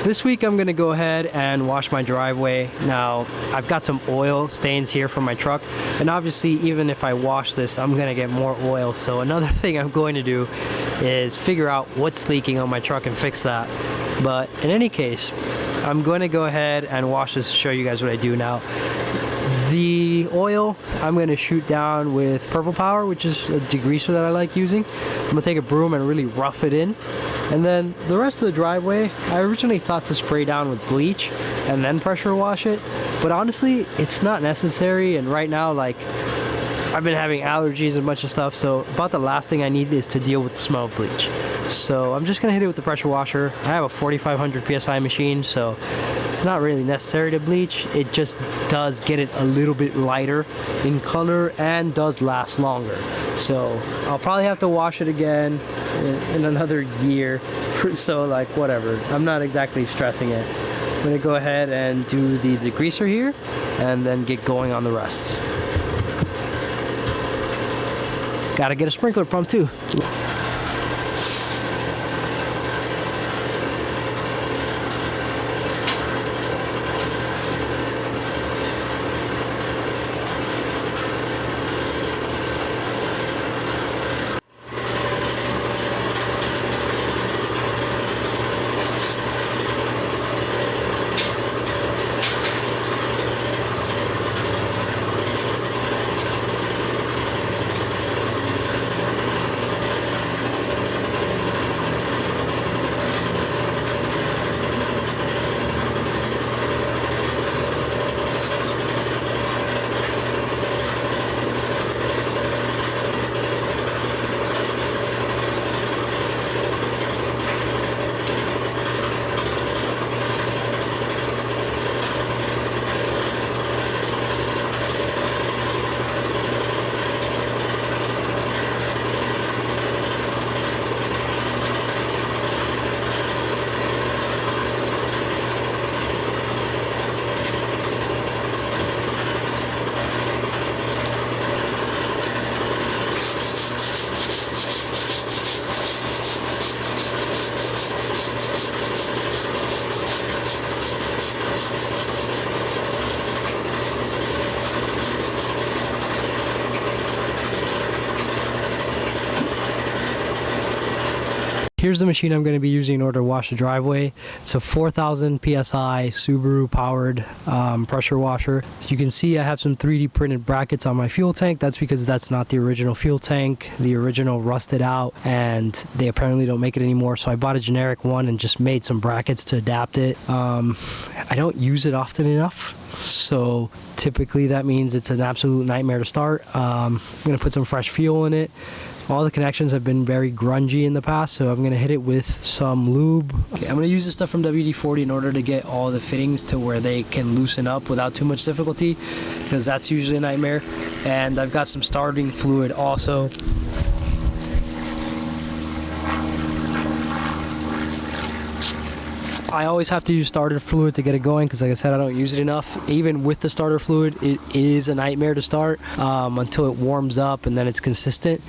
This week I'm gonna go ahead and wash my driveway. Now, I've got some oil stains here from my truck, and obviously even if I wash this, I'm gonna get more oil. So another thing I'm going to do is figure out what's leaking on my truck and fix that. But in any case, I'm going to go ahead and wash this to show you guys what I do now. The oil I'm going to shoot down with Purple Power, which is a degreaser that I like using. I'm going to take a broom and really rough it in. And then the rest of the driveway, I originally thought to spray down with bleach and then pressure wash it. But honestly, it's not necessary. And right now, like, I've been having allergies and a bunch of stuff. So about the last thing I need is to deal with the smell of bleach. So I'm just going to hit it with the pressure washer. I have a 4,500 PSI machine, so it's not really necessary to bleach. It just does get it a little bit lighter in color and does last longer. So I'll probably have to wash it again in another year. So like whatever, I'm not exactly stressing it. I'm gonna go ahead and do the degreaser here and then get going on the rest. Gotta get a sprinkler pump too. Here's the machine I'm going to be using in order to wash the driveway. It's a 4,000 PSI Subaru powered pressure washer. As you can see, I have some 3D printed brackets on my fuel tank. That's because that's not the original fuel tank. The original rusted out and they apparently don't make it anymore. So I bought a generic one and just made some brackets to adapt it. I don't use it often enough. So typically that means it's an absolute nightmare to start. I'm going to put some fresh fuel in it. All the connections have been very grungy in the past, so I'm going to hit it with some lube. Okay, I'm going to use this stuff from WD-40 in order to get all the fittings to where they can loosen up without too much difficulty, because that's usually a nightmare. And I've got some starting fluid also. I always have to use starter fluid to get it going because, like I said, I don't use it enough. Even with the starter fluid, it is a nightmare to start until it warms up and then it's consistent.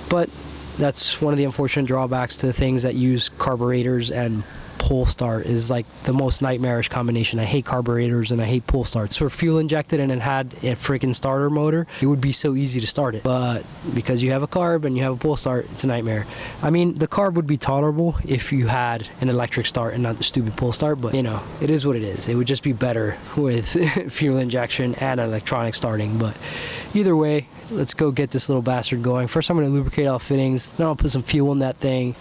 But that's one of the unfortunate drawbacks to things that use carburetors and pull start, is like the most nightmarish combination. I hate carburetors and I hate pull starts. So if fuel injected and it had a freaking starter motor, it would be so easy to start it. But because you have a carb and you have a pull start, it's a nightmare. I mean, the carb would be tolerable if you had an electric start and not the stupid pull start, but you know, it is what it is. It would just be better with fuel injection and electronic starting. But either way, let's go get this little bastard going. First, I'm going to lubricate all fittings. Then I'll put some fuel in that thing.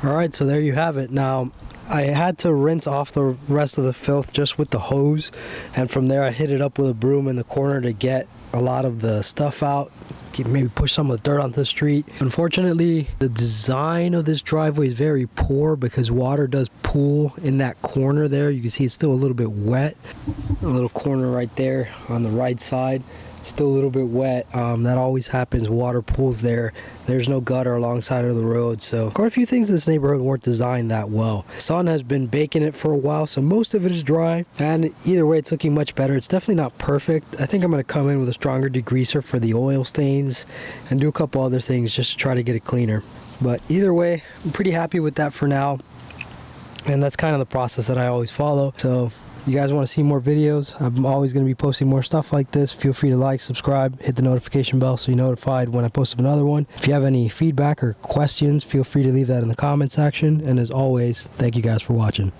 All right, so there you have it. Now, I had to rinse off the rest of the filth just with the hose, and from there I hit it up with a broom in the corner to get a lot of the stuff out, maybe push some of the dirt onto the street. Unfortunately, the design of this driveway is very poor because water does pool in that corner there. You can see it's still a little bit wet. A little corner right there on the right side, still a little bit wet. That always happens, water pools there. There's no gutter alongside of the road, so quite a few things in this neighborhood weren't designed that well. Sun has been baking it for a while, so most of it is dry, and either way it's looking much better. It's definitely not perfect. I think I'm going to come in with a stronger degreaser for the oil stains and do a couple other things just to try to get it cleaner. But either way, I'm pretty happy with that for now, and that's kind of the process that I always follow. So you guys want to see more videos? I'm always going to be posting more stuff like this. Feel free to like, subscribe, hit the notification bell so you're notified when I post up another one. If you have any feedback or questions, feel free to leave that in the comment section. And as always, thank you guys for watching.